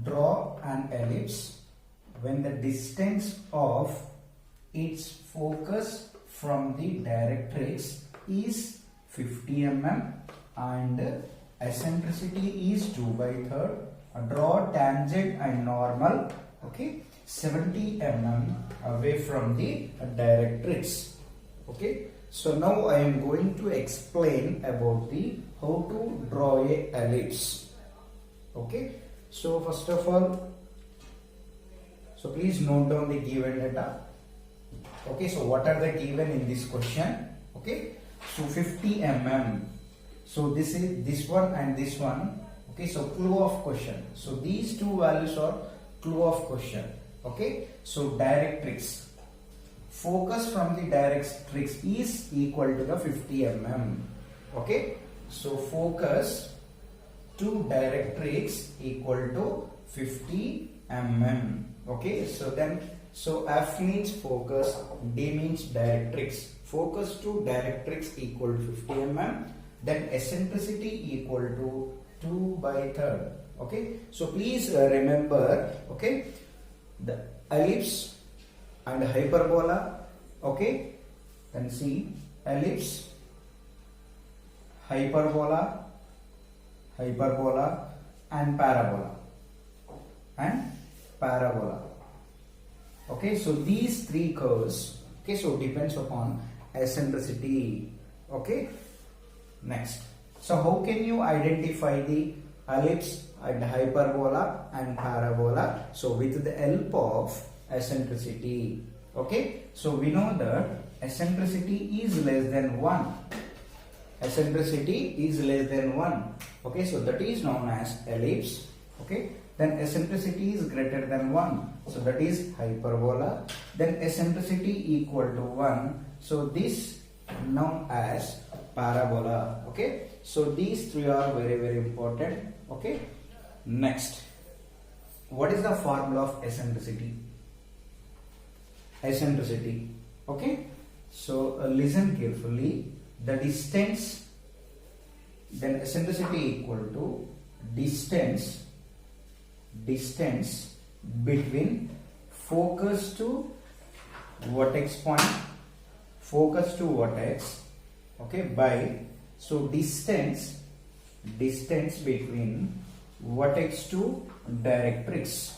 draw an ellipse when the distance of its focus from the directrix is 50 mm and eccentricity is 2 by 3rd. Draw tangent and normal, okay, 70 mm away from the directrix. Okay, so now I am going to explain about the how to draw a ellipse. Okay, so first of all, so please note down the given data. Okay, so what are the given in this question? Okay, so 50 mm. So this is this one and this one. Okay, so clue of question. So these two values are clue of question. Okay, so directrix. Focus from the directrix is equal to the 50 mm. Okay, so focus to directrix equal to 50 mm. Okay, so then so F means focus, D means directrix. Focus to directrix equal to 50 mm. Then eccentricity equal to 2 by 3rd. Okay, so please remember, okay, the ellipse and hyperbola. Okay, then see ellipse, hyperbola, hyperbola and parabola and parabola. Okay, so these three curves, okay, so depends upon eccentricity. Okay, next, so how can you identify the ellipse and hyperbola and parabola? So with the help of eccentricity. Okay, so we know that eccentricity is less than 1. Eccentricity is less than 1. Okay, so that is known as ellipse. Okay, then eccentricity is greater than 1, so that is hyperbola. Then eccentricity equal to 1, so this known as parabola. Okay, so these three are very important. Okay, next, what is the formula of eccentricity? Eccentricity, okay, so listen carefully. The distance, then eccentricity equal to distance between focus to vertex point, focus to vertex, okay, by, so distance between vertex to directrix.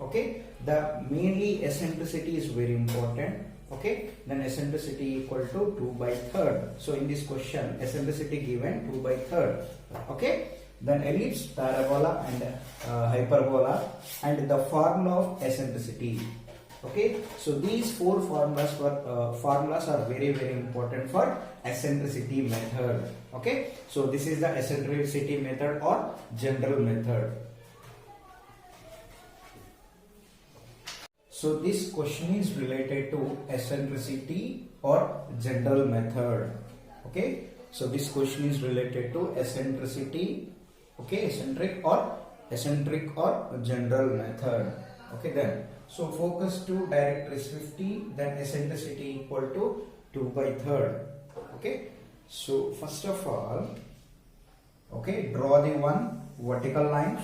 Okay, the mainly eccentricity is very important. Okay, then eccentricity equal to 2 by 3rd. So in this question, eccentricity given 2 by 3rd. Okay, then ellipse, parabola and hyperbola and the formula of eccentricity. Okay, so these four formulas are very important for eccentricity method. Okay, so this is the eccentricity method or general method. So this question is related to eccentricity or general method. Okay, so this question is related to eccentricity, okay, eccentric or general method. Okay, then so focus to directrix 50, then eccentricity equal to 2 by 3rd. Okay, so first of all, okay, draw the one vertical line.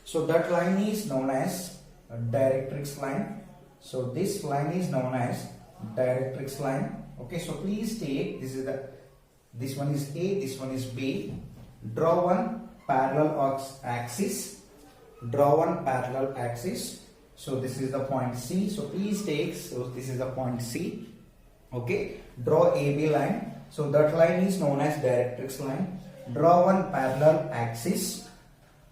So that line is known as directrix line. So this line is known as directrix line. Okay, so please take, this one is A, this one is B. Draw one parallel axis. Draw one parallel axis. So this is the point C. So please take, so this is the point C. Okay, draw AB line. So that line is known as directrix line. Draw one parallel axis.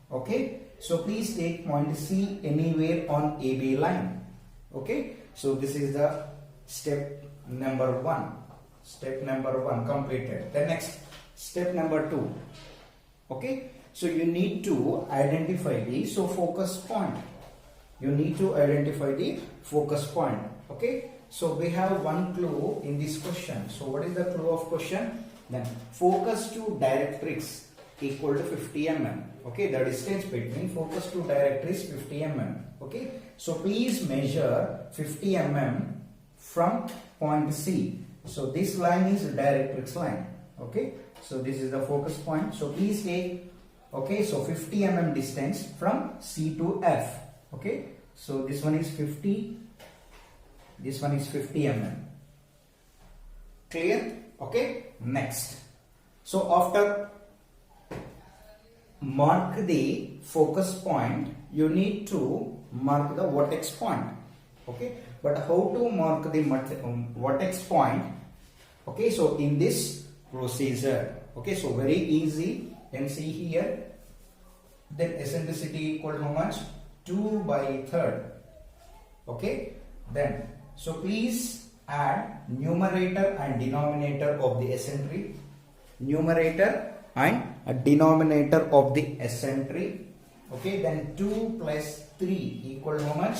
Okay, so please take point C anywhere on AB line. Okay, so this is the step number 1. Step number 1 completed. The next step number 2. Okay, so you need to identify the focus point. You need to identify the focus point. Okay, so we have one clue in this question. So what is the clue of question? Then focus to directrix equal to 50 mm. Okay, the distance between focus to directrix 50 mm. Okay, so please measure 50 mm from point C. So this line is directrix line. Okay, so this is the focus point. So please take Okay, so 50 mm distance from C to F. Okay, so this one is 50, this one is 50 mm. Clear? Okay, next. So after mark the focus point, you need to mark the vertex point. Okay, but how to mark the vertex point? Okay, so in this procedure, okay, so very easy. You can see here, then eccentricity equal to how much? 2 by third. Okay, then so please add numerator and denominator of the eccentric, numerator and a denominator of the eccentric. Okay, then 2 plus 3 equal to how much?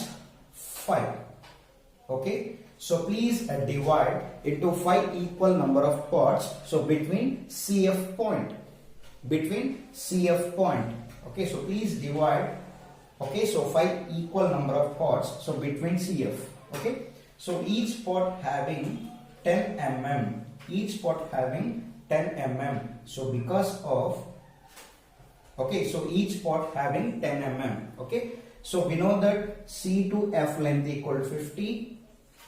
5. Okay, so please divide into 5 equal number of parts. So between CF point, okay, so please divide. Okay, so 5 equal number of parts, so between CF. Okay, so each part having 10 mm, each part having 10 mm. So because of, okay, so each part having 10 mm. Okay, so we know that C to F length equal to 50.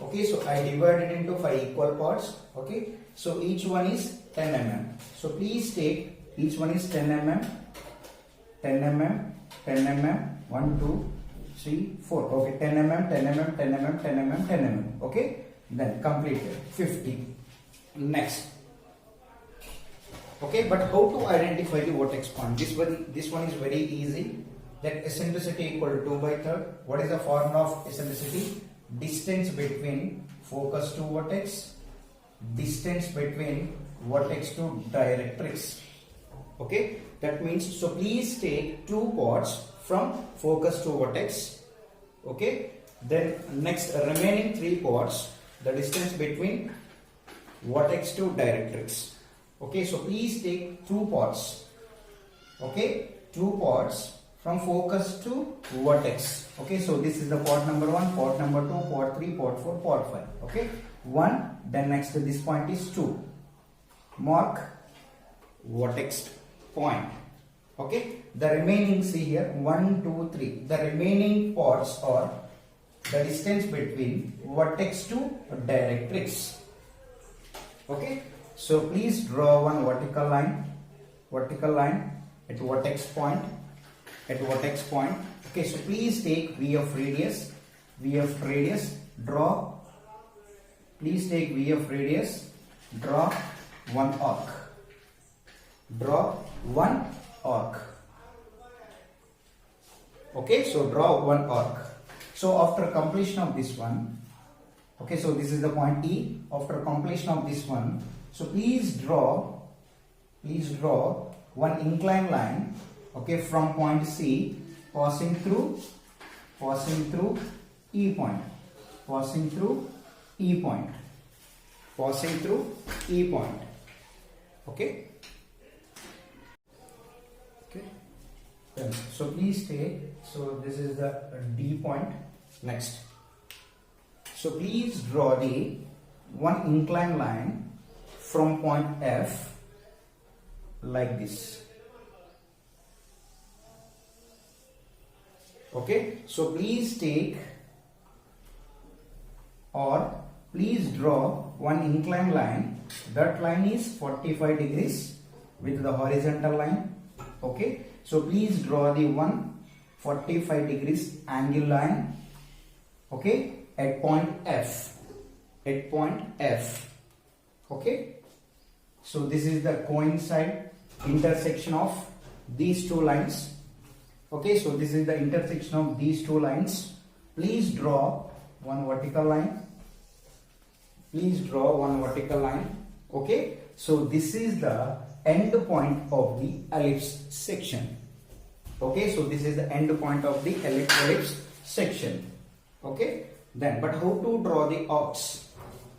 Okay, so I divide it into 5 equal parts. Okay, so each one is 10 mm. So please take, each one is 10 mm, 10 mm, 10 mm, 1, 2, 3, 4. Okay, 10 mm, 10 mm, 10 mm, 10 mm, 10 mm. Okay, then completed. 50. Next. Okay, but how to identify the vertex point? This one is very easy. That eccentricity equal to 2 by third. What is the formula of eccentricity? Distance between focus to vertex, distance between vertex to directrix. Okay, that means, so please take 2 parts from focus to vertex. Okay, then next remaining 3 parts, the distance between vertex to directrix. Okay, so please take 2 parts. Okay, 2 parts from focus to vertex. Okay, so this is the part number 1, part number 2, part 3, part 4, part 5. Okay, 1, then next to this point is 2. Mark vertex point. Okay, the remaining, see here, 1, 2, 3. The remaining parts are the distance between vertex to directrix. Okay, so please draw one vertical line at vertex point. Okay, so please take VF radius, draw. Please take VF radius, draw one arc. Okay, so draw one arc. So after completion of this one, okay, so this is the point E. After completion of this one, so please draw one inclined line, okay, from point C passing through E point, okay. So please take, so this is the D point. Next, so please draw the one inclined line from point F like this. Okay, so please take, or please draw one inclined line. That line is 45 degrees with the horizontal line. Okay, so please draw the one 45 degrees angle line. Okay, at point F. Okay, so this is the coincide intersection of these two lines. Okay, so this is the intersection of these two lines. Please draw one vertical line. Okay, so this is the end point of the ellipse section. Okay, so this is the end point of the ellipse section. Okay, then but how to draw the arcs?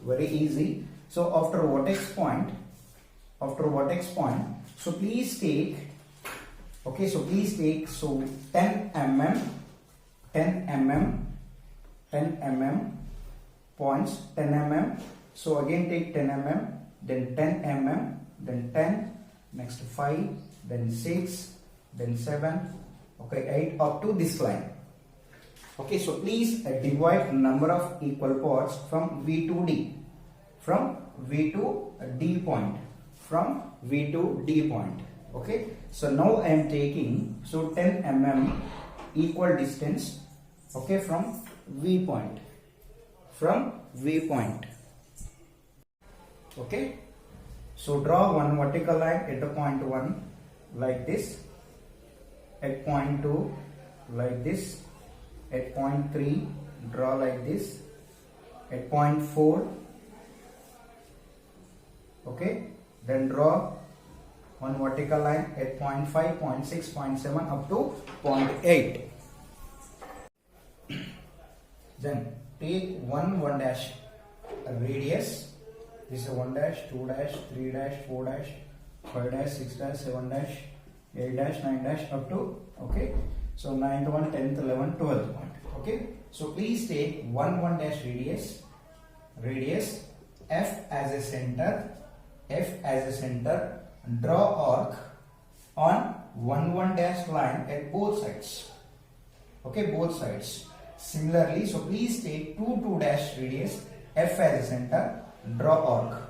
Very easy. So after vertex point, so please take, okay, so please take, so 10 mm points, 10 mm. So again take 10 mm, then 10 mm, then 10, next 5, then 6, then 7, okay, 8 up to this line. Okay, so please divide number of equal parts from V to D, from V to D point, from V to D point. Okay, so now I am taking, so 10 mm equal distance, okay, from V point, from V point. Okay, so draw one vertical line at the point 1 like this, at point 2 like this, at point 3 draw like this, at point 4, okay, then draw one vertical line at point 5, point 6, point 7 up to point 8. Then take 1 dash radius. This is 1 dash, 2 dash, 3 dash, 4 dash, 5 dash, 6 dash, 7 dash, 8 dash, 9 dash up to, okay, so 9th one, 10th, 11th, 12th point. Okay, so please take 1 dash radius, F as a center, draw arc on 1 dash line at both sides. Okay, both sides. Similarly, so please take 2 dash radius, F as a center, draw arc.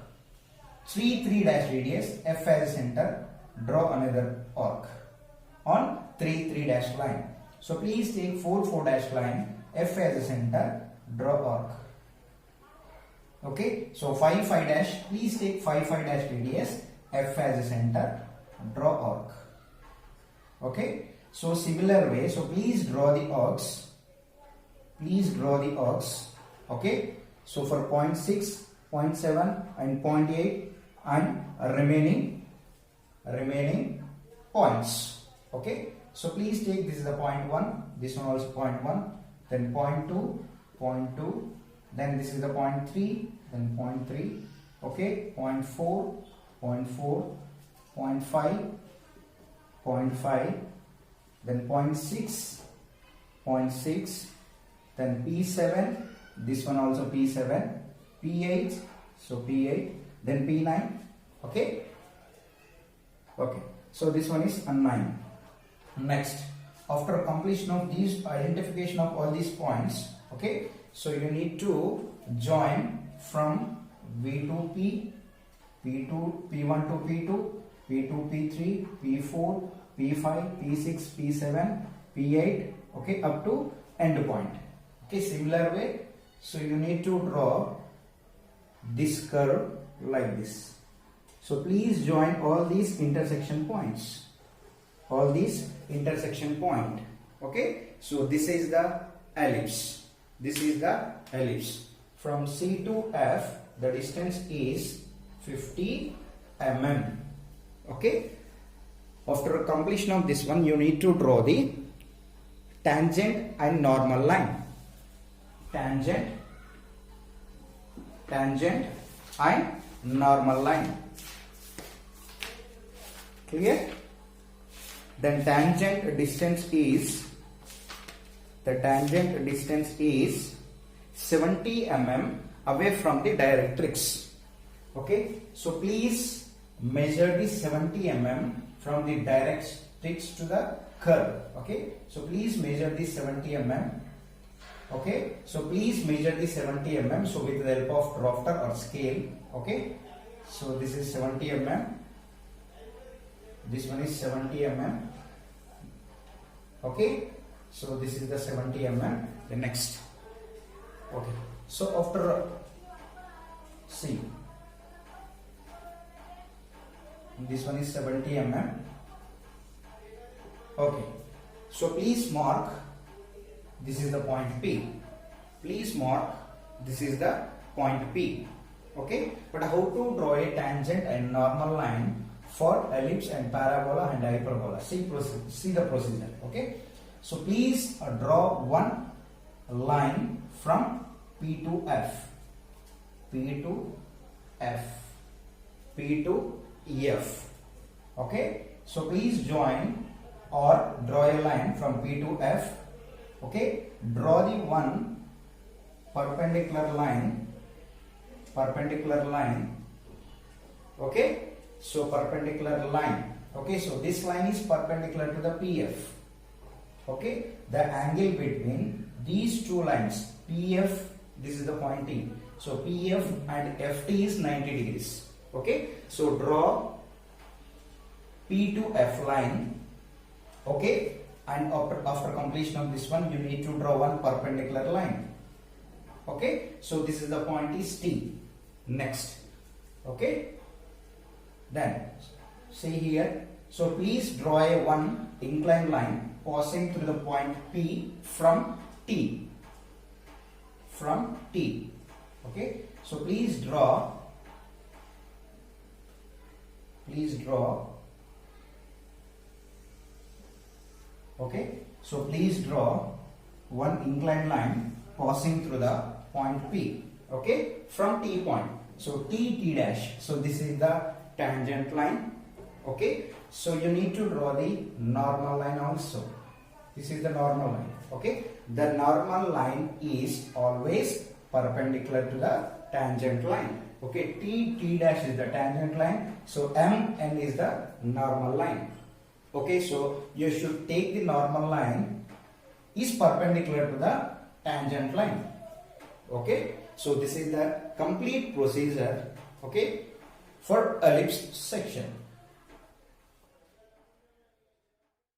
3 dash radius, F as a center, draw another arc on 3 dash line. So please take 4 dash line, F as a center, draw arc. Okay, so 5 dash, please take 5 dash radius, F as a center, draw arc. Okay, so similar way, so please draw the arcs. Okay, so for point 6, point 7 and point 8 and remaining points. Okay, so please take, this is the point 1, this one also point 1, then point 2, then this is the point 3, then point 3, okay, point 4, point 5, then point 6, then P7, this one also P7, P8, so P8, then P9. Okay, so this one is a 9. Next, after completion of these, identification of all these points, okay, so you need to join from V to P, P1 to P2, P2 P3, P4, P5, P6, P7, P8, okay, up to end point. Okay, similar way, so you need to draw this curve like this. So please join all these intersection points. Okay, so this is the ellipse. From C to F, the distance is 50 mm. Okay, after completion of this one, you need to draw the tangent and normal line. Tangent and normal line. Clear? Then tangent distance is 70 mm away from the directrix. Okay, so please measure the 70 mm from the directrix to the curve. Okay, so please measure the 70 mm. Okay, so please measure the 70 mm, so with the help of drafter or scale. Okay, so this is 70 mm, this one is 70 mm. Okay, so this is the 70 mm. The next, okay, so after see, this one is 70 mm. Okay, so please mark, this is the point P. Please mark, this is the point P. Okay, but how to draw a tangent and normal line for ellipse and parabola and hyperbola? See the procedure. Okay, so please draw one line from P to F, P to F. Okay, so please join or draw a line from P to F. Okay, draw the one perpendicular line. Okay, so perpendicular line Okay, so this line is perpendicular to the PF. Okay, the angle between these two lines, PF, this is the point T. So PF and FT is 90 degrees. Okay, so draw P to F line. Okay, and after completion of this one, you need to draw one perpendicular line. Okay, so this is the point is T. Next, okay, then see here. So please draw a one inclined line passing through the point P from T. From T. Okay, so please draw. Okay, so please draw one inclined line passing through the point P. Okay, from T point. So T dash. So this is the tangent line. Okay, so you need to draw the normal line also. This is the normal line. Okay, the normal line is always perpendicular to the tangent line. Okay, T dash is the tangent line. So N is the normal line. Okay, so you should take the normal line is perpendicular to the tangent line. Okay, so this is the complete procedure. Okay, for ellipse section.